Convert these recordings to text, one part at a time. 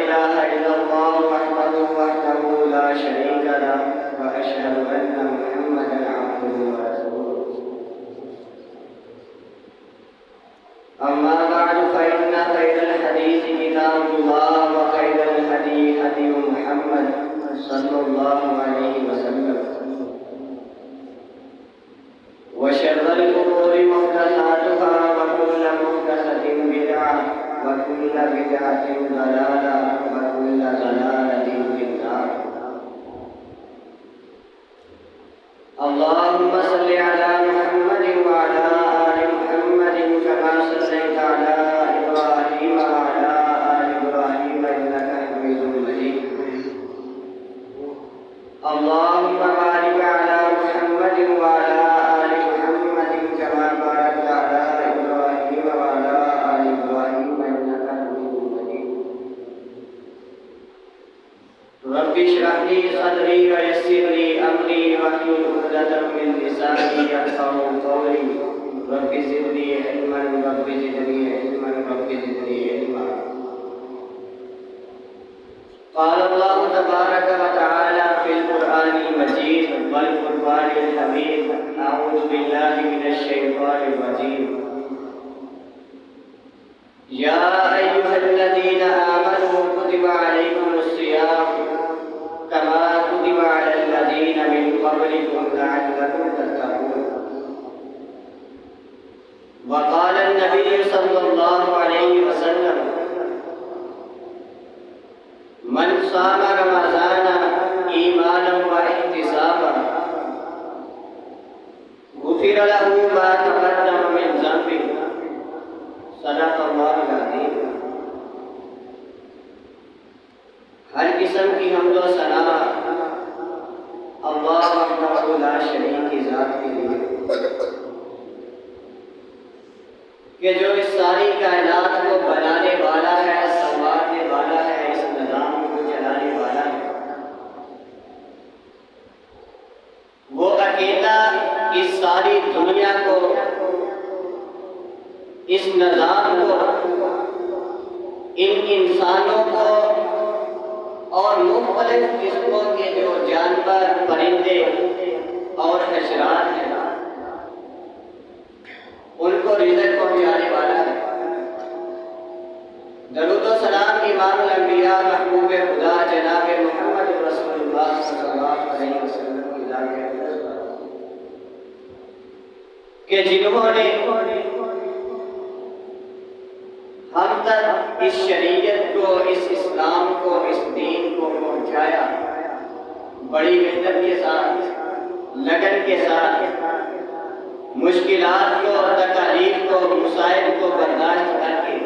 إله إلا الله وحده لا شريك له وأشهد أن محمدا عبده ورسوله. أما بعد فإن خير الحديث كتاب الله وخير الهدي هدي محمد صلى الله عليه وسلم وشر الأمور محدثاتها وكل محدثة بدعة وكل بدعة ضلالة وكل ضلالة في النار. اللهم صل على محمد وعلى آل محمد كما صليت على إبراهيم وعلى آل إبراهيم إنك حميد مجيد. اللهم بارك على محمد وعلى آل محمد كما باركت على إبراهيم وعلى آل إبراهيم إنك حميد مجيد. رب اشرح لي صدري ويسر لي أمري واحلل عقدة من لساني يفقهوا قولي. رب زدني علما رب زدني علما رب زدني علما. قال الله تبارك وتعالى في القرآن المجيد والفرقان الحميد: أعوذ بالله من الشيطان الرجيم. يا أيها الذين آمنوا كتب عليكم الصيام كما كتب على الذين من قبلكم لعلكم تتقون. وقال النبي صلى الله عليه وسلم: من صام رمضان ایمانا واحتسابا غفر له ما تقدم من ذنبه. صدق اللہ العظیم. ہر قسم کی حمد و ثنا اللہ وحدہ لا شریک کی ذات کے لیے کہ جو اس ساری کائنات کو بنانے والا ہے، سنوارنے والا ہے، اس نظام کو چلانے والا ہے. وہ اکیلا اس ساری دنیا کو، اس نظام کو، ان انسانوں کو اور مختلف قسموں کے جو جانور، پرندے اور حشرات ہیں ان کو رزق پہنچانے والا ہے. درود و سلام امام الانبیاء محبوب خدا جناب محمد رسول اللہ صلی اللہ علیہ وسلم کی ذات کہ جنہوں نے ہم تک اس شریعت کو، اس اسلام کو، اس دین کو پہنچایا. بڑی محنت کے ساتھ، لگن کے ساتھ، مشکلات کو، تکالیف کو، مصائب کو برداشت کر کے،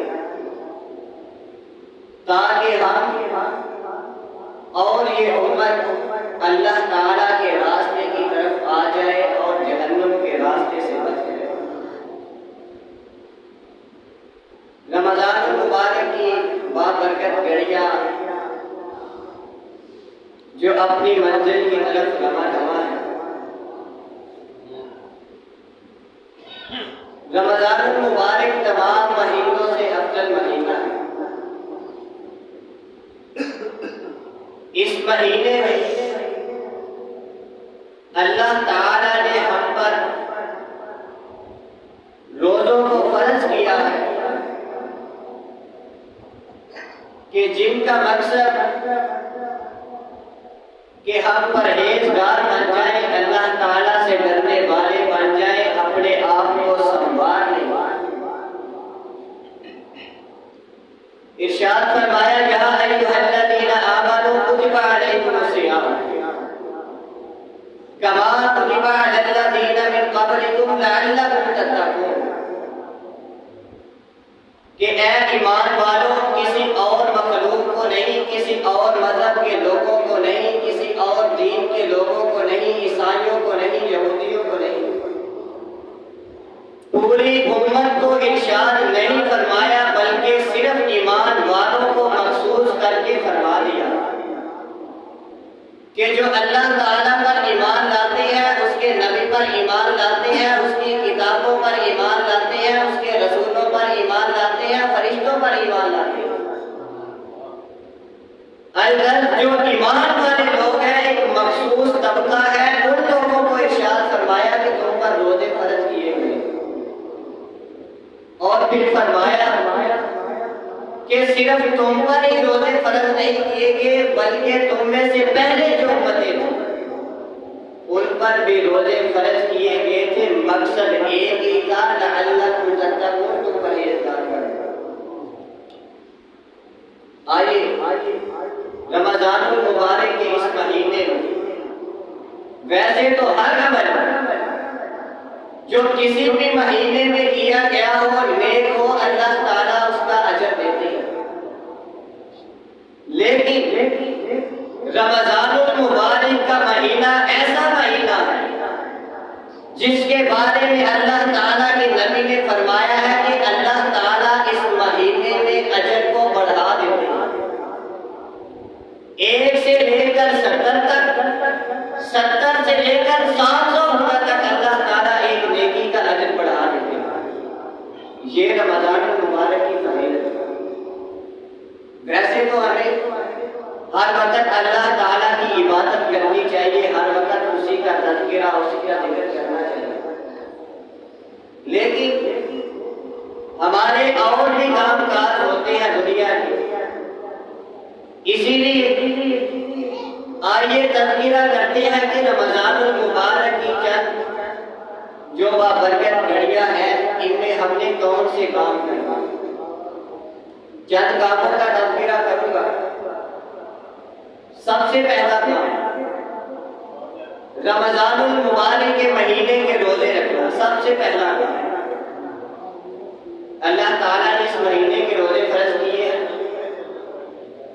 تاکہ ہم اور یہ امت اللہ تعالیٰ کے راستے کی طرف آ جائے اور جہنم کے راستے سے بچ جائے. رمضان المبارک کی بابرکت گھڑیاں جو اپنی منزل کی طرف رواں ہے. رمضان المبارک تمام مہینوں سے افضل مہینہ ہے. اس مہینے میں اللہ تعالی نے ہم پر روزوں کو فرض کیا ہے کہ جن کا مقصد کہ ہم پرہیزگار بن جائیں، اللہ تعالیٰ سے ڈرنے والے بن جائیں، اپنے آپ کو سنوار لیں. ارشاد فرمایا: یا ایھا الذین آمنوا کتب علیکم الصیام کما کتب علی الذین من قبلکم لعلکم تتقون. کہ اے ایمان والو، کسی اور مخلوق کو نہیں، کسی اور مذہب کے لوگوں کو نہیں، کسی اور دین کے لوگوں کو نہیں، عیسائیوں کو نہیں، یہودیوں کو نہیں، پوری امت کو ارشاد نہیں فرمایا، بلکہ صرف ایمان والوں کو مخصوص کر کے فرما دیا کہ جو اللہ تعالیٰ پر ایمان لاتے ہیں، اس کے نبی پر ایمان لاتے ہیں، اس کی کتابوں پر ایمان لاتے ہیں، اس کے رسولوں پر ایمان لاتے ہیں، فرشتوں پر ایمان لاتے ہیں. الغرض جو ایمان والے لوگ ہیں ایک مخصوص طبقہ ہے، ان لوگوں کو ارشاد فرمایا کہ تم پر روزے فرض کیے گئے، اور پھر فرمایا کہ صرف تم پر ہی روزے فرض نہیں کیے گئے بلکہ تم میں سے پہلے جو امتیں تھیں ان پر بھی روزے فرض کیے گئے تھے۔ مقصد ایک ہی تھا، لعلکم تتقون، تم پرہیزگار بنو۔ آئیے رمضان المبارک کے اس مہینے میں ویسے تو ہر عمل جو کسی بھی مہینے میں کیا گیا ہو نیک ہو، اللہ تعالیٰ اس کا اجر دیتے ہیں، لیکن رمضان المبارک کا مہینہ ایسا مہینہ ہے جس کے بارے میں اللہ تعالیٰ کے نبی نے فرمایا ہے کہ اللہ تعالیٰ اس مہینے میں اجر کو بڑھا دیتے ہیں، 1 سے لے کر 70 تک، 70 سے لے کر 700 تک اللہ تعالیٰ ایک نیکی کا اجر بڑھا دیتے ہیں۔ یہ رمضان المبارک کی فضیلت ہے۔ ویسے تو ہمیں ہر وقت اللہ تعالیٰ کی عبادت کرنی چاہیے، ہر وقت اسی کا تذکرہ، اسی کا ذکر کرنا چاہیے، لیکن ہمارے اور بھی کام کاج ہوتے ہیں دنیا کے، اسی لیے آئیے تذکرہ کرتے ہیں کہ رمضان المبارک کی چند جو بابرکت گھڑیاں ہیں ان میں ہم نے کون سے کام کرنا۔ چند کاموں کا تذکرہ کروں گا۔ سب سے پہلا کام رمضان المبارک کے مہینے کے روزے رکھنا، سب سے پہلا کام۔ اللہ تعالیٰ نے اس مہینے کے روزے فرض کیے ہیں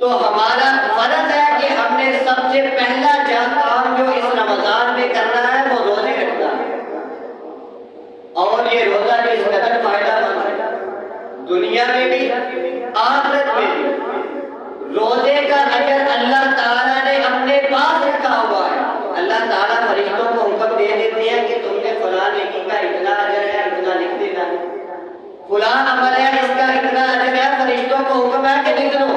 تو ہمارا فرض ہے کہ ہم نے سب سے پہلا کام جو اس رمضان میں کرنا ہے وہ روزے رکھنا ہے، اور یہ روزہ اس قدر فائدہ مند ہے دنیا میں بھی آخرت میں بھی۔ روزے کا اجر اللہ تعالیٰ نے اپنے پاس رکھا ہوا ہے۔ اللہ تعالیٰ فرشتوں کو حکم دے دیتے ہیں کہ تم نے فلاں نیکی کا اتنا اجر ہے، اتنا لکھ دینا، فلاں عمل ہے اس کا اتنا اجر ہے، فرشتوں کو حکم ہے کہ لکھ دو۔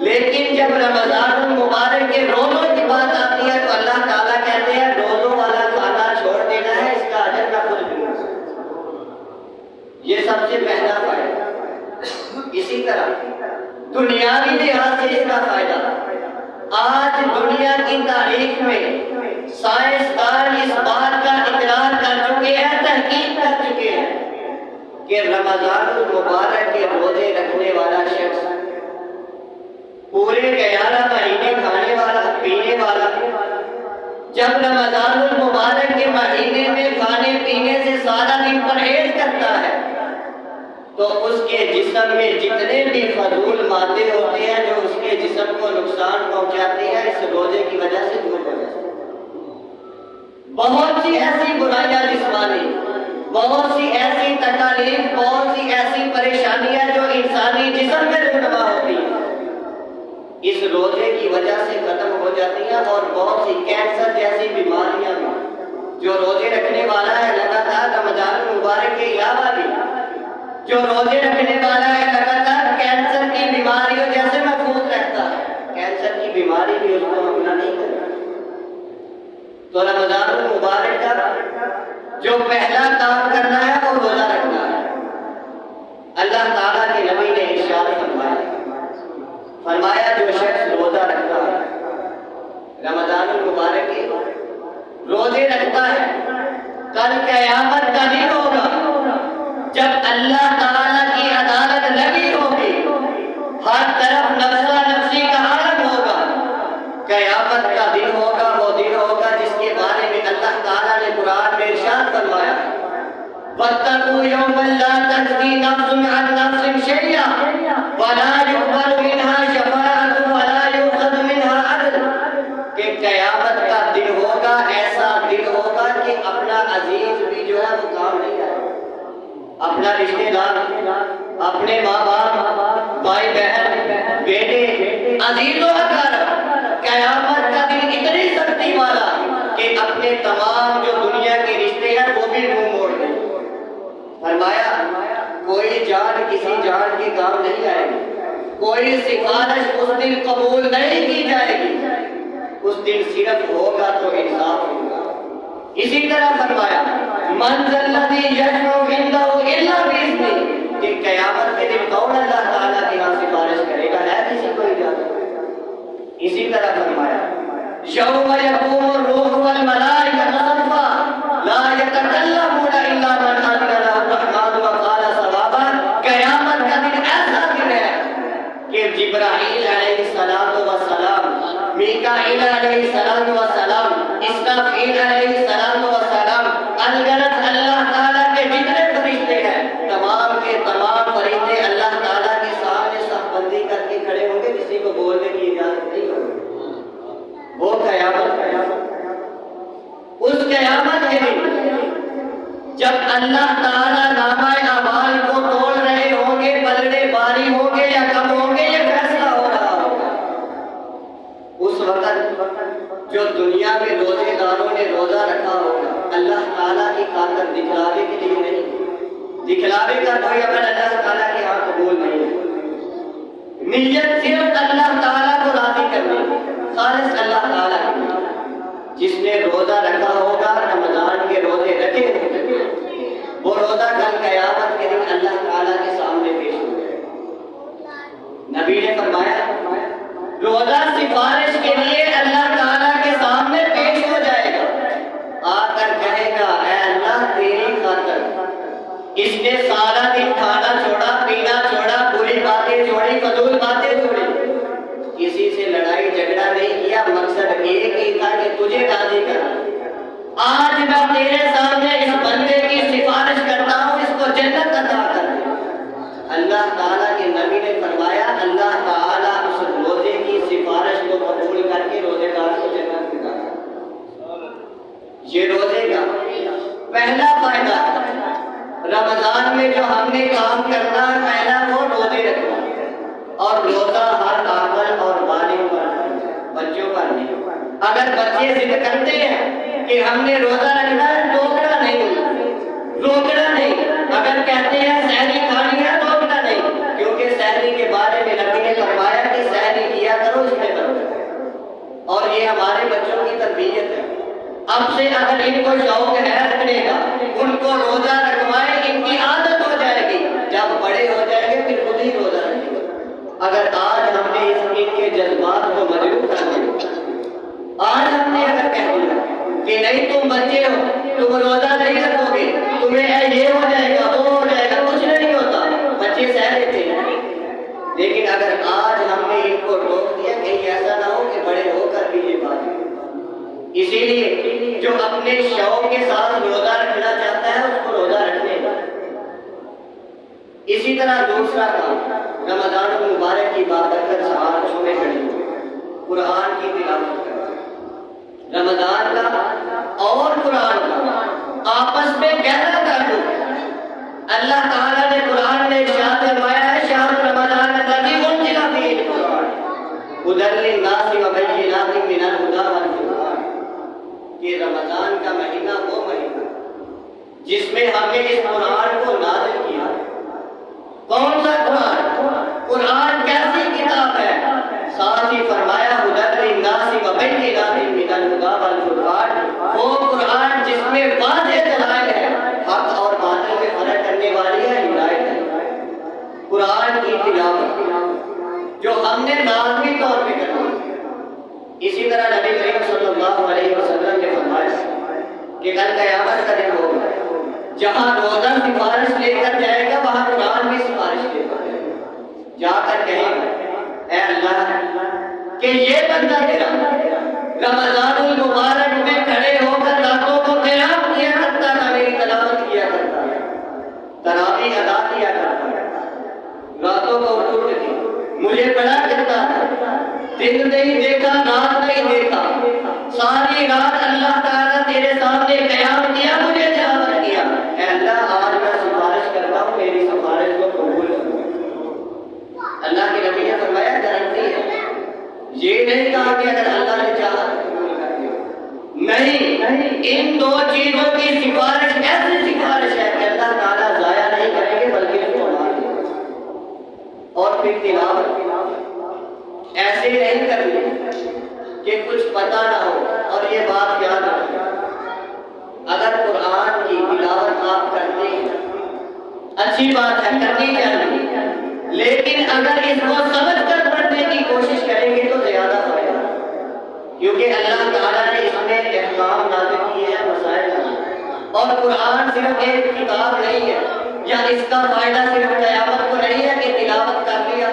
لیکن جب رمضان المبارک کے روزوں کی بات آتی ہے تو اللہ تعالیٰ کہتے ہیں روزوں والا کھانا چھوڑ دینا ہے، اس کا اجر نہ خود ملنا۔ یہ سب سے پہلا فائدہ۔ اسی طرح دنیاوی لحاظ سے اس کا فائدہ، آج دنیا کی تاریخ میں سائنسدان اس بات کا اقرار کر چکے ہیں، تحقیق کر چکے ہیں کہ رمضان المبارک کے روزے رکھنے والا شخص پورے 11 مہینے کھانے والا پینے والا جب رمضان المبارک کے مہینے میں کھانے پینے سے سارا دن پرہیز کرتا ہے تو اس کے جسم میں جتنے بھی فضول مادے ہوتے ہیں جو اس کے جسم کو نقصان پہنچاتے ہیں اس روزے کی وجہ سے دور ہو جاتے ہیں۔ بہت سی ایسی برائیاں جسمانی، بہت سی ایسی تکالیف، بہت سی ایسی پریشانیاں جو انسانی جسم میں رونما ہوتی ہیں اس روزے کی وجہ سے ختم ہو جاتی ہیں، اور بہت سی کینسر جیسی بیماریاں جو روزے رکھنے والا ہے لگاتار رمضان المبارک کے علاوہ بھی جو روزے رکھنے والا ہے لگاتار کینسر کی بیماریوں جیسے محفوظ رہتا ہے، کینسر کی بیماری بھی اس کو حملہ نہیں کرتا۔ تو رمضان المبارک کا جو پہلا کام کرنا ہے وہ روزہ رکھنا ہے۔ اللہ تعالیٰ کے نبی نے ارشاد فرمایا جو شخص روزہ رکھتا ہے، رمضان المبارک کے روزے رکھتا ہے، کل قیامت کا دن ہوگا جب اللہ تعالیٰ کی عدالت لگی ہوگی، ہر طرف نفسا نفسی کا عالم ہوگا، قیامت کا دن ہوگا، وہ دن ہوگا جس کے بارے میں اللہ تعالیٰ نے قرآن میں ارشاد فرمایا وَاتَّقُوا يَوْمًا لَا تَجْزِي نَفْسٌ عَن نَفْسٍ شَيْئًا وَلَا يُقْبَلُ مِنْهَا شَفَاعَةٌ وَلَا يُؤْخَذُ مِنْهَا عَدْلٌ، کہ قیامت کا دن ہوگا، ایسا دن ہوگا کہ اپنا عزیز بھی جو ہے وہ کام نہیں کرے، اپنا رشتے دار، اپنے ماں باپ، بھائی بہن، بیٹے، عزیز و اقارب، قیامت کا دن اتنی سختی والا کہ اپنے تمام جو دنیا کے رشتے ہیں وہ بھی منہ موڑ دیں۔ فرمایا کوئی جان کسی جان کے کام نہیں آئے گی، کوئی سفارش اس دن قبول نہیں کی جائے گی، اس دن صرف ہوگا تو انصاف ہوگا۔ اسی طرح فرمایا من ذا الذی یشفع عنده الا باذنہ، کہ قیامت کے دن کون اللہ تعالیٰ کے ہاں سفارش کرے گا؟ ہے کسی کو اجازت؟ اسی طرح فرمایا یوم یقوم الروح والملائکۃ صفا لا یتکلمون الا من اذن له الرحمن وقال صوابا، قیامت کا دن ایسا دن ہے کہ جبرائیل علیہ السلام والسلام، میکائیل علیہ السلام والسلام، اسرافیل علیہ السلام والسلام، الغرض اللہ تعالیٰ کے جتنے فرشتے ہیں تمام کے تمام فرشتے اللہ تعالیٰ کے سامنے صف بندی کر کے کھڑے ہوں گے، کسی کو بولنے کی اجازت نہیں ہوگی۔ وہ قیامت اس قیامت کے دن جب اللہ تعالیٰ نامہ اعمال کو تول رہے ہوں گے، پلڑے باری ہوں گے یا کم ہوں گے، یہ فیصلہ ہو رہا ہوگا۔ اس وقت جو دنیا میں روزے داروں نے روزہ رکھا ہوگا اللہ تعالیٰ کی خاطر دکھلاوے کے لیے نہیں، دکھلاوے کا کوئی عمل اللہ تعالیٰ کے ہاں قبول نہیں ہے، نیت صرف اللہ تعالیٰ کو راضی کرنے، خالص اللہ تعالیٰ کی۔ جس نے روزہ رکھا ہوگا، رمضان کے روزے رکھے ہوں، وہ روزہ کل قیامت کے دن اللہ تعالیٰ کے سامنے پیش ہو جائے گا۔ نبی نے فرمایا روزہ سفارش کے لیے اللہ تعالیٰ کے سامنے پیش ہو جائے گا، آ کر کہے گا اے اللہ تیری خاطر اس نے سارا دن کھانا چھوڑا، پینا چھوڑا، بری باتیں چھوڑی، فضول باتیں چھوڑی، کسی سے لڑائی جھگڑا نہیں کیا، مقصد ایک ہی تھا کہ تجھے راضی کرنا۔ آج میں تیرے سامنے اس بندے کی سفارش کرتا ہوں، اس کو جنت عطا کر دے۔ اللہ تعالیٰ کے نبی نے فرمایا اللہ تعالیٰ اس روزے کی سفارش کو قبول کر کے روزے دار کو جنت میں ڈالتا۔ یہ روزے کا پہلا فائدہ رمضان میں جو ہم نے کام کرنا پہلا وہ روزے رکھنا، اور روزہ ہر عاقل اور بالغ پر، بچوں پر نہیں۔ اگر بچے ضد کرتے ہیں کہ ہم نے روزہ رکھنا ہے، روکنا نہیں، اگر کہتے ہیں سحری کھانی ہے، روکنا نہیں، کیونکہ سحری کے بارے میں نبی نے فرمایا کہ سحری کیا کرو اس میں برکت، اور یہ ہمارے بچوں کی تربیت ہے۔ اب سے اگر ان کو شوق ہے رکھنے کا، ان کو روزہ رکھوائیں، ان کی عادت ہو جائے گی، جب بڑے ہو جائیں گے پھر خود ہی روزہ رکھیں گے۔ اگر آج ہم نے ان کے جذبات کو مجروح کر دیا، آج ہم نے اگر کہہ دیا کہ نہیں تم بچے ہو، تم روزہ نہیں رکھو گے، تمہیں یہ ہو جائے گا، وہ ہو جائے گا، کچھ نہیں ہوتا، بچے سہ لیتے ہیں۔ لیکن اگر آج ہم نے ان کو روک دیا، کہیں ایسا نہ ہو کہ بڑے ہو کر بھی یہ بات ہے۔ اسی لیے جو اپنے شوق کے ساتھ روزہ رکھنا چاہتا ہے اس کو روزہ رکھنے کا۔ اسی طرح دوسرا کام رمضان المبارک کی بابرکت سہار چھوڑے کھڑی ہوئے قرآن کی تلاوت کرنا۔ رمضان کا اور قرآن کا آپس میں گہرا تعلق ہے۔ اللہ تعالیٰ نے قرآن میں ارشاد فرمایا ہے شہر رمضان الذی انزل فیہ القرآن ھدی للناس وبینات من الھدی والفرقان، کہ رمضان کا مہینہ وہ مہینہ جس میں ہم نے اس قرآن کو نازل کیا۔ کون سا قرآن؟ قرآن کیسی کتاب ہے؟ ساتھ ہی فرمایا ھدی للناس وبینات من الھدی والفرقان، وہ قرآن جس میں واضح دلائل ہے، حق اور باطل میں فرق کرنے والی ہے، ہدایت ہے۔ قرآن کی تلاوت جو ہم نے لازمی طور پہ کرنا۔ اسی طرح نبی کریم صلی اللہ علیہ وسلم نے فرمایا کہ کل قیامت کا دن ہوگا، جہاں روزہ سفارش لے کر جائے گا وہاں قرآن بھی سفارش لے کر جائے گا، جا کر کہے گا اے اللہ کہ یہ بندہ تیرا رمضان المبارک میں کھڑے ہو کر راتوں کو قیام کیا کرتا تھا، میری تلاوت کیا کرتا ہے، تراویح ادا کیا کرتا ہے، راتوں کو اٹھ کے مجھے پڑھا کرتا تھا، دن نہیں دیکھا رات نہیں دیکھا، ساری رات اللہ تعالیٰ تیرے سامنے قیام کیا، مجھے تلاوت کیا۔ اے اللہ آج میں سفارش کرتا ہوں، میری سفارش کو قبول کرو۔ اللہ کے نبی نے فرمایا گارنٹی ہے، یہ نہیں کہا کہ اگر اللہ نے چاہا تو قبول کر دیا، نہیں، ان دو چیزوں کی سفارش ایسی سفارش ہے کہ اللہ تعالیٰ ضائع نہیں کریں گے بلکہ اس کو مان لیں۔ اور پھر تلاوت ایسے نہیں کرنی کہ کچھ پتہ نہ ہو. اور یہ بات یاد رکھیں، اگر قرآن کی تلاوت آپ کرتے ہیں اچھی بات ہے، کرنی چاہیے، لیکن اگر اس کو سمجھ کر پڑھنے کی کوشش کریں گے تو زیادہ فائدہ، کیونکہ اللہ تعالیٰ نے اس میں احکام نازل کیے ہیں، مسائل ہیں. اور قرآن صرف ایک کتاب نہیں ہے، یا اس کا فائدہ صرف قیامت کو نہیں ہے کہ تلاوت کر لیا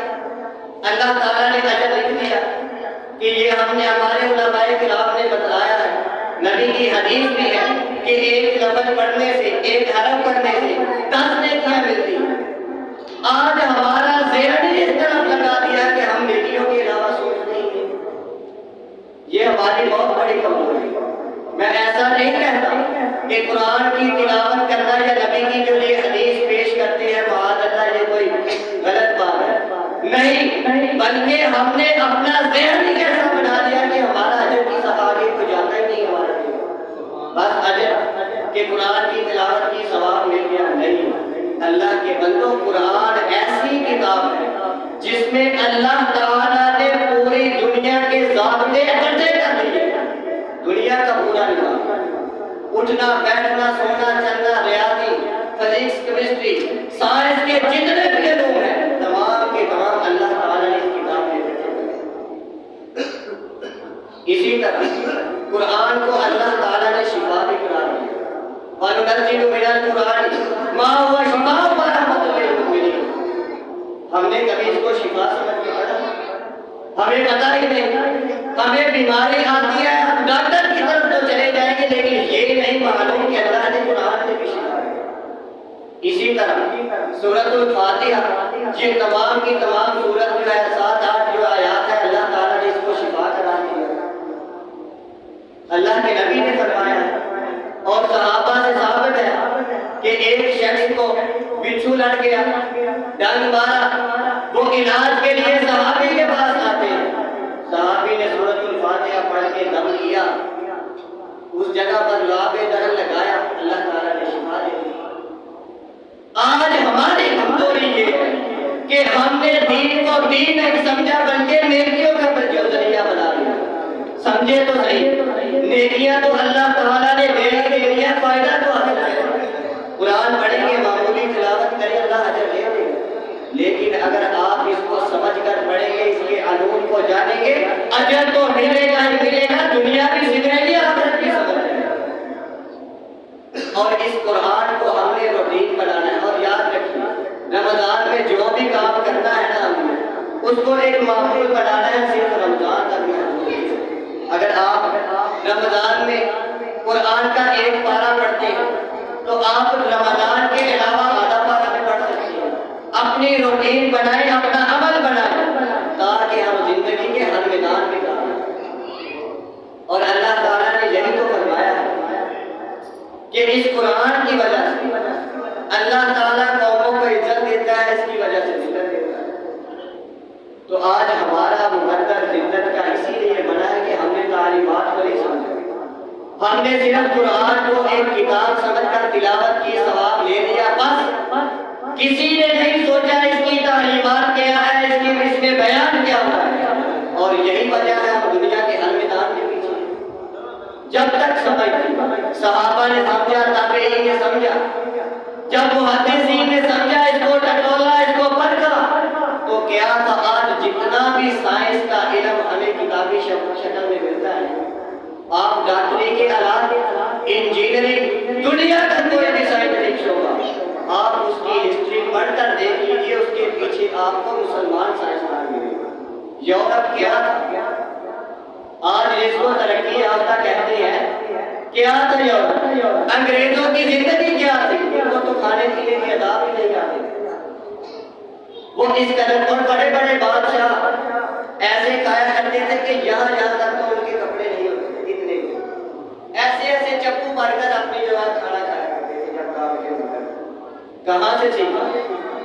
اللہ تعالیٰ نے اجر لکھ دیا، کہ یہ ہم نے ہمارے علماء کرام نے بتلایا ہے. نبی کی حدیث بھی ہے کہ ایک لفظ پڑھنے سے، ایک حرف پڑھنے سے 10 نیکیاں ملتی ہیں. آج ہمارا ذہن ہی اس طرف لگا دیا کہ ہم نیکیوں کے علاوہ سوچتے ہی نہیں. یہ ہماری بہت بڑی کمزوری ہے. میں ایسا نہیں کہتا کہ قرآن کی تلاوت کرنا یا نبی کی جو یہ حدیث پیش کرتے ہیں معاذ اللہ یہ کوئی غلط بات ہے، نہیں، بلکہ ہم نے اپنا ذہن ہی ایسا بنا دیا کہ ہمارا اجر کی سب آگے کو جاتا ہی نہیں ہمارا. بس اجر کہ قرآن کی تلاوت کی ثواب مل گیا، نہیں. اللہ کے بندوں، قرآن ایسی کتاب ہے جس میں اللہ تعالیٰ نے پوری دنیا کے ضابطے اکٹھے کر دیے. دنیا کا پورا نظام، اٹھنا بیٹھنا سونا چلنا، ریاضی، فزکس، کیمسٹری، سائنس کے جتنے بھی علوم ہیں تمام کے تمام اللہ تعالیٰ نے اس کتاب میں اکٹھے کر دیے. اسی طرح قرآن کو اللہ تعالیٰ نے شفا بھی قرار دیا. وَنُنَزِّلُ مِنَ الْقُرْآنِ مَا هُوَ شِفَاءٌ وَرَحْمَةٌ لِّلْمُؤْمِنِينَ. ہم نے کبھی اس کو شفا سمجھ کے پڑھا؟ ہمیں پتہ ہی نہیں. ہمیں بیماری آتی ہے ہم ڈاکٹر کی طرف تو چلے جائیں گے، لیکن یہ نہیں معلوم کہ اللہ نے قرآن میں بھی شفا ہے. اسی طرح سورۃ الفاتحہ، یہ تمام کی تمام سورت جو ہے 7-8 جو آیات ہے اللہ تعالیٰ نے اس کو شفا قرار دیا. اللہ کے نبی نے فرمایا اور صحابہ سے ثابت ہے کہ ایک شخص کو بچھو لڑ گیا، ڈنگ مارا، وہ علاج کے لیے صحابی کے پاس آتے ہیں. صحابی نے سورۃ الفاتحہ پڑھ کے دم کیا، اس جگہ پر لعاب درد لگایا، اللہ تعالیٰ نے شفا دے دی. آج ہماری کمزوری یہ ہے کہ ہم نے دین کو دین نہیں سمجھا بلکہ نیکیوں کا ذریعہ بنا لیا. سمجھے تو صحیح، نیکیاں تو اللہ تعالیٰ نے دے دی ہے، فائدہ تو حاصل ہے. قرآن پڑھیں گے، معمولی تلاوت کریں، اللہ اجر دے دے. لیکن اگر آپ اس کو سمجھ کر پڑھیں گے، اس کے علوم کو جانیں گے، اجر تو ملے گا ہی ملے گا، دنیا بھی سدھرے گی، آخرت بھی سدھرے گی. اور اس قرآن کو ہم نے روٹین بنانا ہے. اور یاد رکھیے، رمضان میں جو بھی کام کرنا ہے نا ہم نے اس کو ایک معمول بنانا ہے، صرف رمضان تک میں. اگر آپ رمضان میں قرآن کا ایک پارہ پڑھتے ہیں تو آپ رمضان کے علاوہ آدھا پارہ بھی پڑھ سکتے ہیں. اپنی روٹین بنائیں، اپنا عمل بنائیں تاکہ ہم زندگی کے ہر میدان میں کام کریں. اور اللہ تعالیٰ نے یہی تو فرمایا ہے کہ اس قرآن کی وجہ سے اللہ تعالیٰ قوموں کو عزت دیتا ہے، اس کی وجہ سے ذلت دیتا ہے. تو آج ہمارا مقدر ذلت کا اسی لیے بنا ہے کہ ہم نے تعلیمات کو نہیں سمجھا. ہم نے صرف قرآن کو ایک کتاب سمجھ کر تلاوت کی، ثواب لے لیا بس. کسی نے نہیں سوچا اس کی تعلیمات کیا ہے، اس میں بیان کیا ہوا ہے. اور یہی وجہ ہے ہم دنیا کے ہر میدان کے پیچھے. جب تک سمجھ صحابہ نے سمجھا، تابعین نے سمجھا، جب محدثین نے سمجھا، اس کو ٹٹولا، اس کو پرکھا، تو کیا تھا آج جتنا بھی سائنس کا علم ہمیں کتابی شکل میں ملتا ہے. آپ ڈاکٹری کے آلات، انجینئرنگ، دنیا کا کوئی بھی سائنٹیفک شعبہ آپ اس کی ہسٹری پڑھ کر دیکھ لیجیے، اس کے پیچھے آپ کو مسلمان سائنسدان ملے گا. یورپ کیا تھا؟ آج جس کو ترقی یافتہ کہتے ہیں، کیا تھا یورپ؟ انگریزوں کی زندگی کیا تھی؟ وہ تو کھانے پینے کی ادا بھی نہیں کرتے. وہ اس قدر اور بڑے بڑے بادشاہ ایسے کھایا کرتے تھے کہ یہاں تک تو ان کے کپڑے نہیں ہوتے، اتنے ایسے چپو مار کر اپنی جو ہے کھانا کھایا کرتے تھے. جب کام کے اندر کہاں سے سیکھا؟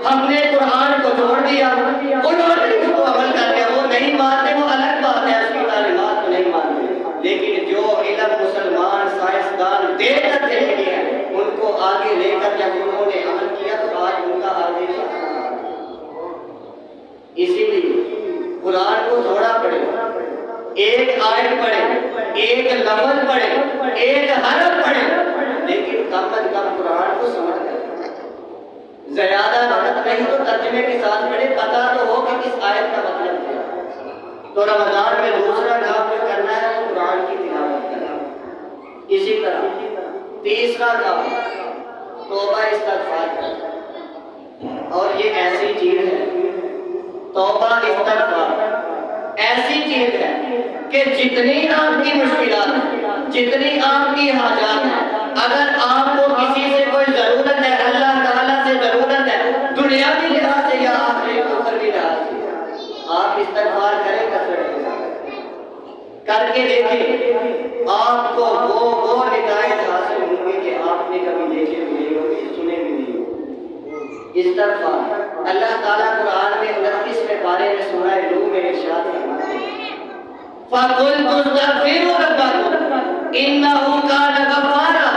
ہم نے قرآن کو چھوڑ دیا، انہوں نے اس کو عمل کر لیا. وہ نہیں مانتے، وہ الگ بات ہے، اس کی تعلیمات کو نہیں مانتے. لیکن جو علم مسلمان سائنسدان دے کر چلے گئے ہیں ان کو آگے لے کر جب انہوں نے عمل کیا تو آج ان کا حال دیکھا. اسی لیے قرآن کو تھوڑا ایک لفظ پڑھے، ایک حرف پڑھے، لیکن کم از کم قرآن کو سمجھ کر زیادہ وقت نہیں تو ترجمے کے ساتھ پڑھے، پتہ تو ہو کہ کس آیت کا مطلب کیا۔ تو رمضان میں دوسرا کام جو کرنا ہے وہ قرآن کی تلاوت کرنا۔ اسی طرح تیسرا کام توبہ استغفار کرنا، اور یہ ایسی چیز ہے، توبہ استغفار ایسی چیز ہے کہ جتنی آپ کی مشکلات ہیں، جتنی آپ کی حاجات ہیں، اگر آپ کو کسی سے کوئی ضرورت ہے، اللہ تعالیٰ سے ضرورت ہے، دنیاوی لحاظ سے یا آخری اخروی لحاظ سے، آپ استغفار کریں کر کے دیکھیں، آپ کو وہ نتائج حاصل ہوں گے کہ آپ نے کبھی دیکھے بھی نہیں ہوگی، سنے بھی نہیں ہوگی۔ استغفار اللہ تعالیٰ قرآن میں 29ویں پارے میں سورہ نوح میں ارشاد فرماتے ہیں، فَقُلْتُ اسْتَغْفِرُوا رَبَّكُمْ إِنَّهُ كَانَ غَفَّارًا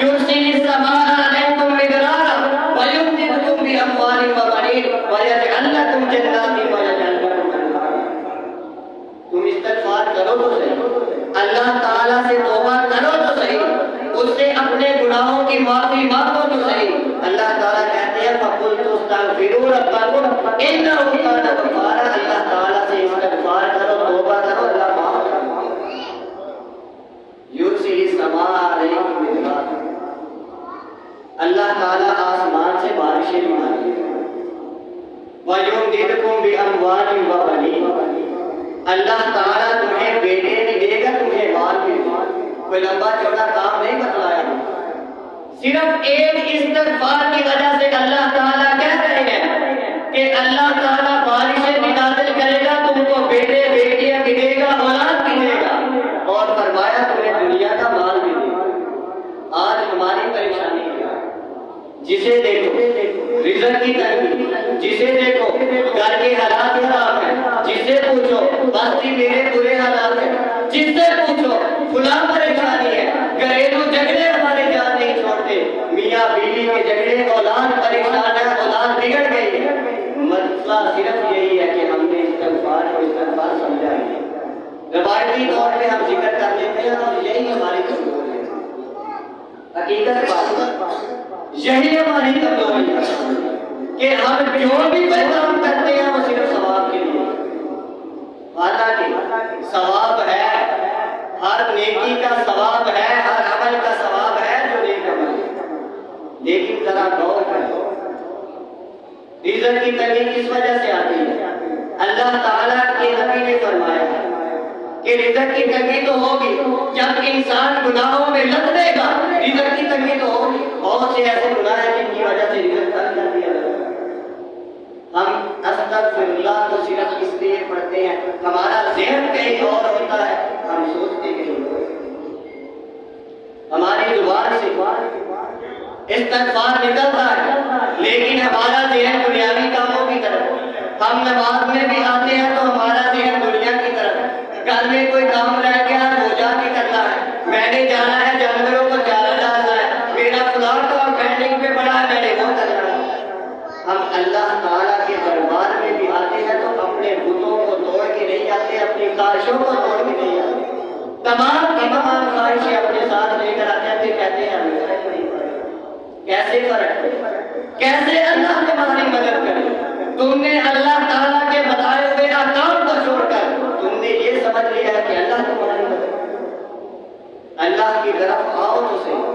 يُرْسِلِ السَّمَاءَ عَلَيْكُمْ مِدْرَارًا وَيُمْدِدْكُمْ بِأَمْوَالٍ وَبَنِينَ وَيَجْعَلْ لَكُمْ جَنَّاتٍ وَيَجْعَلْ لَكُمْ أَنْهَارًا۔ تم استغفار کرو تو صحیح، اللہ تعالیٰ سے توبہ کرو تو صحیح، اس سے اپنے گناہوں کی معافی مانگو تو صحیح۔ اللہ تعالیٰ کہتے ہیں فَقُلْتُ اسْتَغْفِرُوا رَبَّكُمْ إِنَّهُ كَانَ غَفَّارًا، اللہ تعالیٰ سے استغفار کرو، توبہ کرو، اللہ معاف کرے گا۔ یُرْسِلِ السَّمَاءَ عَلَيْكُمْ مِدْرَارًا، اللہ تعالیٰ آسمان سے بارشیں بھیجے گا۔ وَيُمْدِدْكُمْ بِأَمْوَالٍ وَبَنِينَ، اللہ تعالیٰ تمہیں بیٹے بھی دے گا، تمہیں مال بھی دے گا۔ کوئی لمبا چوڑا کام نہیں بتلایا، صرف ایک استغفار کی وجہ سے اللہ تعالیٰ کہہ رہے ہیں کہ اللہ تعالیٰ بارشیں بھی نازل کرے گا، تم کو بیٹے بیٹیاں بھی دے گا، اولاد بھی دے گا، اور فرمایا تمہیں دنیا کا مال بھی دے گا۔ آج ہماری پریشانی کیا ہے؟ جسے دیکھو رزق کی تنگی، جسے دیکھو گھر کے حالات خراب ہیں، جسے پوچھو بستی میرے برے حالات ہیں، جس سے پوچھو فلاں پریشانی ہے، گھریلو جھگڑے ہمارے جان نہیں چھوڑتے، میاں بیوی کے جھگڑے، اولاد پریشان ہے، اولاد بگڑ گئی ہے۔ مسئلہ صرف یہی ہے کہ ہم نے استغفار کو استغفار سمجھا ہے۔ روایتی طور پہ ہم ذکر کر لیتے ہیں اور یہی ہماری کمزوری ہے، حقیقت بات یہی ہماری کمزوری ہے کہ ہم جو بھی کوئی کام کرتے ہیں وہ صرف ثواب کے لیے، حالانکہ ثواب ہے، ہر نیکی کا ثواب ہے، ہر عمل کا ثواب ہے جو نیک عمل ہے، لیکن ذرا غور کرو رزق کی تنگی کس وجہ سے آتی ہے؟ اللہ تعالیٰ کے نبی نے فرمایا ہے کہ رزق کی تنگی تو ہوگی جب انسان گناہوں میں لگ دے گا، رزق کی تنگی تو ہوگی۔ بہت سے ایسے گناہ ہیں جن کی وجہ سے رزق تنگ کر دیا جاتا ہے۔ ہم استغفر اللہ کو صرف اس لیے پڑھتے ہیں، ہمارا ذہن کہیں اور ہوتا ہے، ہم سوچتے کہ ہماری زبان سے استغفار نکلتا ہے، لیکن ہمارا ذہن دنیاوی کاموں کی طرف، ہم نماز میں بھی آتے ہیں تو ہمارا ذہن دنیا کی طرف، گھر میں کوئی کام رہ گیا وہ جا کے کرنا ہے، میں نے جانا ہے جانوروں کو چارہ ڈالنا ہے، میرا فلاں کام پینڈنگ پہ پڑا ہے، میں نے وہ کرنا ہے۔ ہم اللہ تعالیٰ کے دربار میں بھی آتے ہیں تو اپنے بتوں کو توڑ کے نہیں آتے، اپنی خواہشوں کو توڑ کے نہیں آتے، تمام کی تمام خواہشیں اپنے ساتھ لے کر آتے ہیں، پھر کہتے ہیں ہمیں فرق نہیں پڑے۔ کیسے فرق پڑے؟ کیسے اللہ تمہاری مدد کرے؟ تم نے اللہ تعالیٰ کے بتائے ہوئے احکام کو چھوڑ کر تم نے یہ سمجھ لیا کہ اللہ تمہاری مدد کرے۔ اللہ کی طرف آؤ تو صحیح،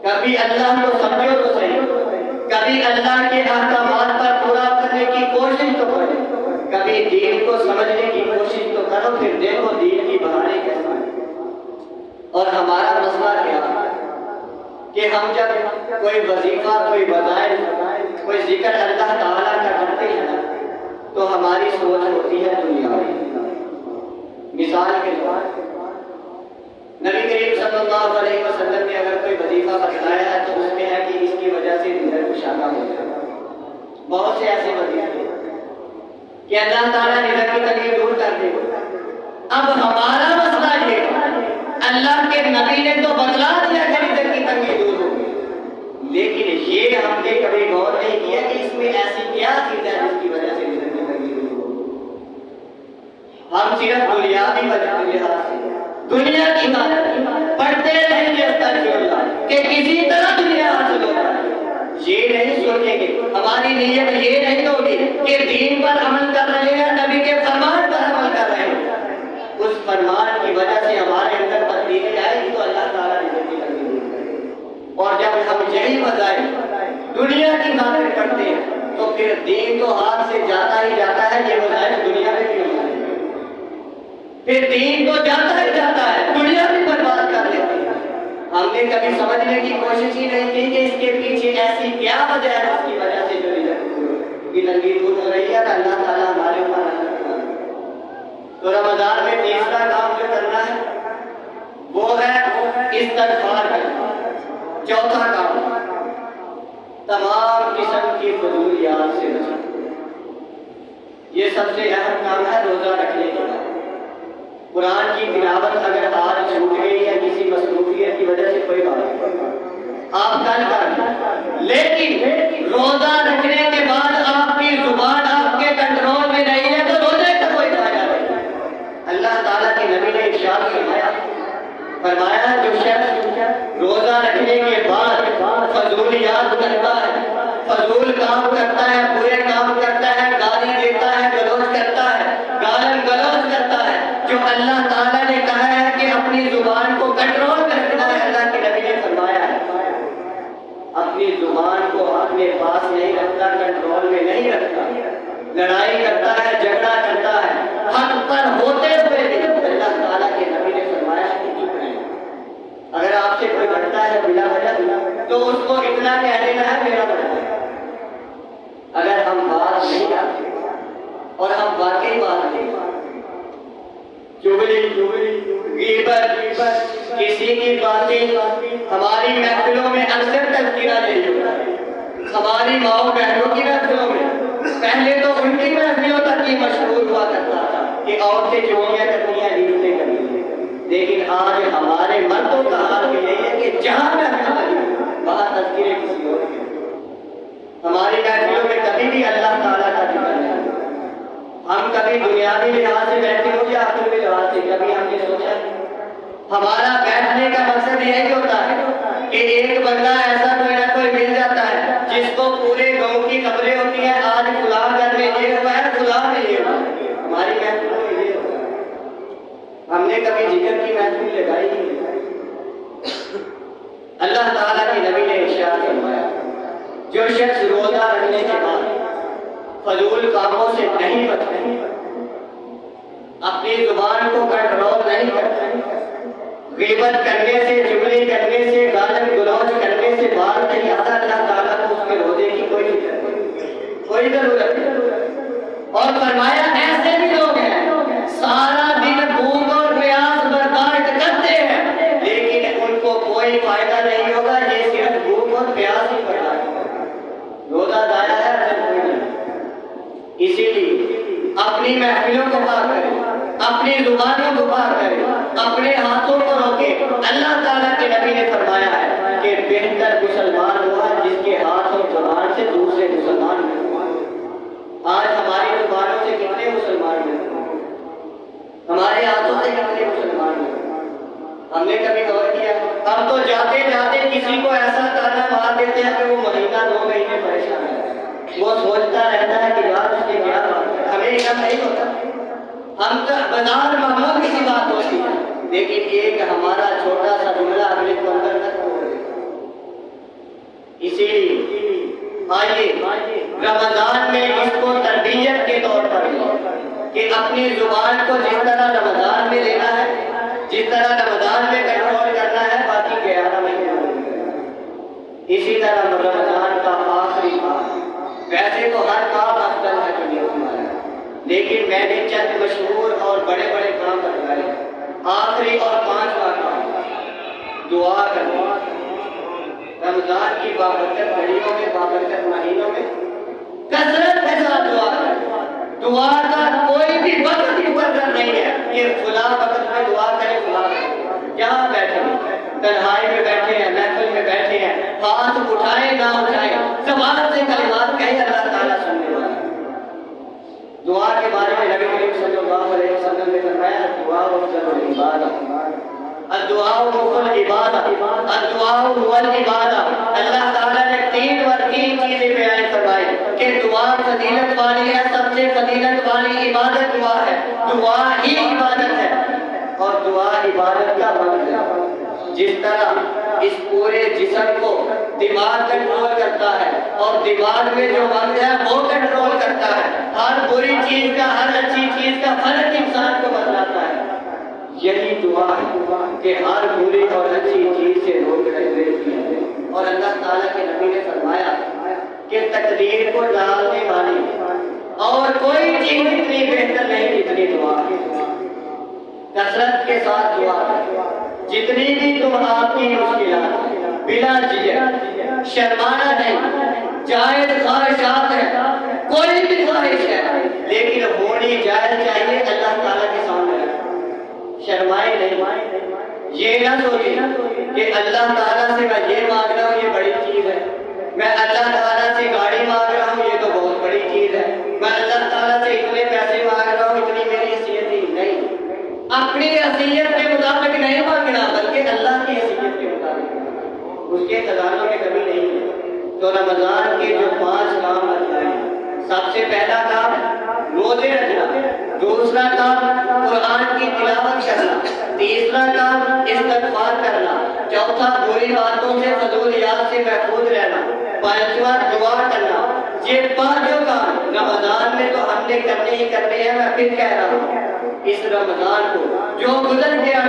کبھی اللہ کو سمجھو تو صحیح، کبھی اللہ کے احکامات پر پورا کرنے کی کوشش تو کرو، کبھی دین کو سمجھنے کی کوشش تو کرو، پھر دیکھو دین کی بہانے کیسا ہے۔ اور ہمارا مسئلہ کیا ہے کہ ہم جب کوئی وظیفہ، کوئی وظائف، کوئی ذکر اللہ تعالیٰ کا کرتے ہیں تو ہماری سوچ ہوتی ہے دنیاوی۔ مثال کے طور نبی کریم صلی اللہ علیہ وسلم نے اگر کوئی وظیفہ بتلایا ہے تو اس میں ہے کہ اس کی وجہ سے دل کشادہ ہو جائے۔ بہت سے ایسے وظیفے کہ اللہ تعالیٰ رزق کی تنگی دور کر دے۔ اب ہمارا مسئلہ یہ ہے، اللہ کے نبی نے تو بتلا دیا کہ رزق کی تنگی دور ہوگی، لیکن یہ ہم نے کبھی غور نہیں کیا کہ اس میں ایسی کیا چیز ہے جس کی وجہ سے رزق کی تنگی دور ہوگی۔ ہم صرف دنیاوی وجہ لحاظ سے دنیا کی بات پڑھتے رہیں گے استغفراللہ کہ کسی طرح دنیا حاصل ہوتا ہے، یہ نہیں سوچیں گے، ہماری نیت یہ نہیں ہوگی کہ دین پر عمل کر رہے ہیں، نبی کے فرمان پر عمل کر رہے ہیں، اس فرمان کی وجہ سے ہمارے اندر تبدیلی آئے گی تو اللہ تعالیٰ زندگی دور کرے گا۔ اور جب ہم یہی وظائف دنیا کی باتیں کرتے ہیں تو پھر دین تو ہاتھ سے جاتا ہی جاتا ہے، یہ وظائف دنیا میں بھی ہوتا ہے، پھر دین تو جاتا ہی جاتا ہے، دنیا بھی برباد کر دیتی ہے۔ ہم نے کبھی سمجھنے کی کوشش ہی نہیں کی کہ اس کے پیچھے ایسی کیا وجہ ہے جس کی وجہ سے جو زندگی دور ہو رہی ہے، اللہ تعالیٰ ہمارے اوپر رحم کرے۔ تو رمضان میں تیسرا کام جو کرنا ہے وہ ہے استغفار کرنا۔ چوتھا کام تمام قسم کی فضولیات سے بچنا۔ یہ سب سے اہم کام ہے روزہ رکھنے کے بعد۔ قرآن کی تلاوت اگر آج چھوٹ گئی یا کسی مصروفیت کی وجہ سے کوئی بات نہیں، آپ کل کر، لیکن روزہ رکھنے کے بعد آپ کی زبان آپ کے کنٹرول میں نہیں ہے تو روزے کا کوئی فائدہ نہیں۔ اللہ تعالیٰ کے نبی نے ارشاد فرمایا جو شخص روزہ رکھنے کے بعد فضولیات کرتا ہے، فضول کام کرتا ہے، برے کام کرتا ہے، گالی دیتا ہے، گلوچ کرتا ہے، گالن گلوچ کرتا ہے، جو اللہ تعالیٰ نے کہا ہے کہ اپنی زبان کو کنٹرول میں رکھنا ہے، اللہ کے نبی نے فرمایا ہے اپنی زبان کو اپنے پاس نہیں رکھتا، کنٹرول میں نہیں رکھتا، لڑائی کرتا ہے، جھگڑا کرتا ہے، حق پر ہوتے ہوئے بھی اللہ تعالیٰ کے نبی نے فرمایا کہ چپ رہیں۔ اگر آپ سے کوئی بڑھتا ہے بلا وجہ تو اس کو اتنا کہہ دینا ہے میرا بڑھتا ہے۔ اگر ہم بات نہیں کرتے اور ہم واقعی بات نہیں کرتے، چغلی غیبت کسی کی باتیں ہماری محفلوں میں اکثر تذکرہ نہیں ہوتا، ہماری ماؤں بہنوں کی محفلوں میں پہلے تو ان کی محفلوں تک ہی مشہور ہوا کرتا تھا کہ عورتیں چوریاں کرتی ہیں، عبادتیں کرتی ہیں، لیکن آج ہمارے مردوں کا حال بھی یہی ہے کہ جہاں محفل لگی وہاں تذکرے کسی اور کے۔ ہماری محفلوں میں کبھی بھی اللہ تعالیٰ کا ذکر نہیں، ہم کبھی دنیاوی لحاظ سے بیٹھے ہو یا آخری لحاظ سے، کبھی ہم نے سوچا ہمارا بیٹھنے کا مقصد یہی ہوتا ہے کہ ایک بندہ ایسا کوئی نہ کوئی مل جاتا ہے جس کو پورے گاؤں کی خبریں ہوتی ہیں، آج فلاں گھر میں یہ ہوا ہے، فلاں میں یہ ہوا ہے۔ ہماری محفلوں میں یہ ہوتا ہے، ہم نے کبھی ذکر کی محفل لگائی نہیں۔ اللہ تعالیٰ کے نبی نے ارشاد فرمایا جو شخص روزہ رکھنے کے بعد فضول کاموں سے نہیں بچتا، اپنی زبان کو کنٹرول نہیں کرتا، غیبت کرنے سے، چغلی کرنے سے، گالن گلوچ کرنے سے باہر نہیں آتا، اللہ تعالیٰ کو اس کے روزے کی کوئی ضرورت نہیں۔ اور فرمایا ایسے بھی لوگ ہیں سارا دن بھوک اور پیاس برداشت کرتے ہیں لیکن ان کو کوئی فائدہ نہیں ہوگا، یہ صرف بھوک اور پیاس ہی برداشت کرتے ہیں، روزہ ضائع ہے۔ اسی لیے اپنی محفلوں کو پاک کریں، اپنی زبانوں کو پاک کریں، اپنے ہاتھوں کو روکیں۔ اللہ تعالیٰ کے نبی نے فرمایا ہے کہ بہتر مسلمان ہوا جس کے ہاتھ اور زبان سے دوسرے مسلمان ہوئے۔ آج ہماری زبانوں سے کتنے مسلمان ہوئے، ہمارے ہاتھوں سے کتنے مسلمان ہوئے، ہم نے کبھی غور کیا؟ ہم تو جاتے جاتے کسی کو ایسا تانا مار دیتے ہیں کہ وہ مہینہ 2 مہینے پریشان ہے، وہ سوچتا رہتا ہے کہ یار اس کے کیا بات ہے، ہمیں ایسا نہیں ہوتا، ہم تو بازار معمول کسی بات ہوتی ہے لیکن ایک ہمارا چھوٹا سا جملہ اگلے کو اندر تک ہو گیا۔ اسی لیے آئیے رمضان میں اس کو تربیت کے طور پر کہ اپنی زبان کو جس طرح رمضان میں لینا ہے، جس طرح رمضان میں کنٹرول کرنا ہے، باقی 11 مہینے میں اسی طرح رمضان کا آخری کام، ویسے تو ہر کام افضل ہے دنیا میں، لیکن میں نے چند مشہور اور بڑے بڑے کام بتائے۔ آخری اور 5واں کام دعا کرنا۔ رمضان کی بابرکت گھڑیوں میں، بابرکت مہینوں میں کثرت کے ساتھ دعا کرنا۔ دعا کا کوئی بھی وقت مقرر نہیں ہے کہ فلاں وقت میں دعا کریں، فلاں جہاں بیٹھے ہیں، تنہائی میں بیٹھے ہیں، محفل میں بیٹھے ہیں، ہاتھ اٹھائیں نہ اٹھائیں، زبان سے کلمات کہیں، اللہ تعالیٰ سننے والا ہے۔ دعا کے بارے میں نبی کریم صلی اللہ علیہ وسلم نے فرمایا دعا افضل العبادۃ، الدعاء هو العبادہ، الدعاء هو العبادہ۔ اللہ تعالیٰ نے تین چیزیں بیان فرمائی کہ دعا فضیلت والی ہے، سب سے فضیلت والی عبادت دعا ہے، دعا ہی عبادت ہے، اور دعا عبادت کا مرکز ہے۔ جس طرح اس پورے جسم کو دماغ کنٹرول کرتا ہے اور دماغ میں جو مرض ہے وہ کنٹرول کرتا ہے، ہر بری چیز کا ہر اچھی چیز کا فرق انسان کو بتلاتا ہے، یہی دعا ہے کہ ہر بری اور اچھی چیز سے روک دیتی ہے۔ اور اللہ تعالیٰ کے نبی نے فرمایا کہ تقدیر کو ڈالنے والی اور کوئی چیز اتنی بہتر نہیں جتنی دعا ہے۔ کثرت کے ساتھ دعا ہے، جتنی بھی تم آپ کی مشکلات بلا جھجک، شرمانا نہیں، جائز خواہشات ہے، کوئی بھی خواہش ہے لیکن ہونی جائز چاہیے اللہ تعالیٰ کے سامنے، شرمائے نہیں، یہ نہ سوچیں کہ اللہ تعالیٰ سے میں یہ مانگ رہا ہوں یہ بڑی چیز ہے، میں اللہ تعالیٰ سے گاڑی مانگ رہا ہوں یہ تو بہت بڑی چیز ہے، میں اللہ تعالیٰ سے اتنے پیسے مانگ رہا ہوں اتنی میری حیثیت ہی نہیں۔ اپنی حیثیت کے مطابق نہیں مانگنا بلکہ اللہ کی حیثیت کے مطابق، اس کے خزانوں میں کمی نہیں ہے۔ تو رمضان کے جو 5 کام بتائے ہیں، سب سے پہلا کام روزے رکھنا، دوسرا کام قرآن کی تلاوت کرنا، تیسرا کام استغفار کرنا، چوتھا بری باتوں سے فضولیات سے محفوظ رہنا، پانچواں دعا کرنا۔ یہ 5 کام رمضان میں تو ہم نے کرنے ہی کرنے ہیں۔ میں پھر کہہ رہا ہوں اس رمضان کو جو گزر گیا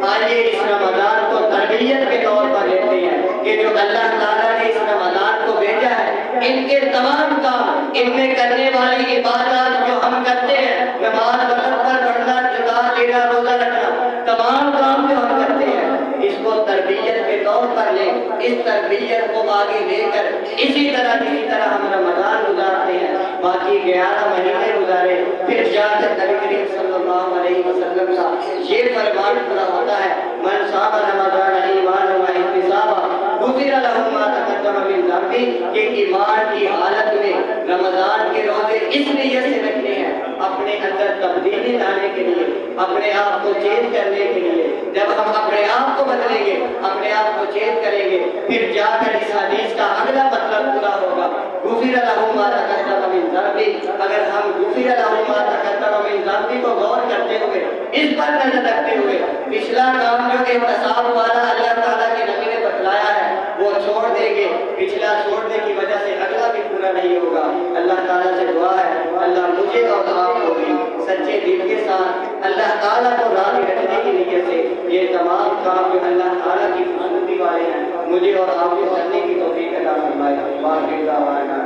آئیے اس رمضان کو تربیت کے طور پر لیتے ہیں کہ جو اللہ تعالیٰ نے اس رمضان کو بھیجا ہے ان کے تمام کام، ان میں کرنے والی عبادات جو ہم کرتے ہیں، نماز وقت پر پڑھنا، زکات دینا، روزہ رکھنا، تمام کام جو ہم کرتے ہیں اس کو تربیت کے طور پر لیں، اس تربیت کو آگے لے کر اسی طرح ہم رمضان گزارتے ہیں، باقی 11 مہینے گزارے، پھر جا کر نبی کریم صلی اللہ علیہ وسلم کا یہ فرمان پورا ہوتا ہے، من صام رمضان ایمانا و احتسابا غفر له ما تقدم من ذنبہ، کہ ایمان کی حالت میں رمضان کے روزے اس نیت سے رکھنے ہیں اپنے اندر تبدیلی لانے کے لیے، اپنے آپ کو چینج کرنے کے لیے۔ جب ہم اپنے آپ کو بدلیں گے، اپنے آپ کو چینج کریں گے، پھر جا کر اس حدیث کا اگلا مطلب پورا ہوگا، غفر له ما تقدم من ذنبہ۔ اگر ہم غفر له ما تقدم من ذنبہ کو غور کرتے ہوئے، اس پر نظر رکھتے ہوئے، پچھلا کام جو احتساب والا اللہ تعالیٰ کے نبی نے بتلایا ہے وہ چھوڑ دیں گے، پچھلا چھوڑنے کی وجہ سے اگلا بھی پورا نہیں ہوگا۔ اللہ تعالیٰ سے دعا ہے اللہ مجھے اور آپ کو بھی سچے دل کے ساتھ اللہ تعالیٰ کو راضی رکھنے کی نیت سے یہ تمام کام جو اللہ تعالیٰ کی خوبصورتی والے ہیں مجھے اور آپ کو کرنے کی توفیق عطا فرمائے۔ باقی دعوانا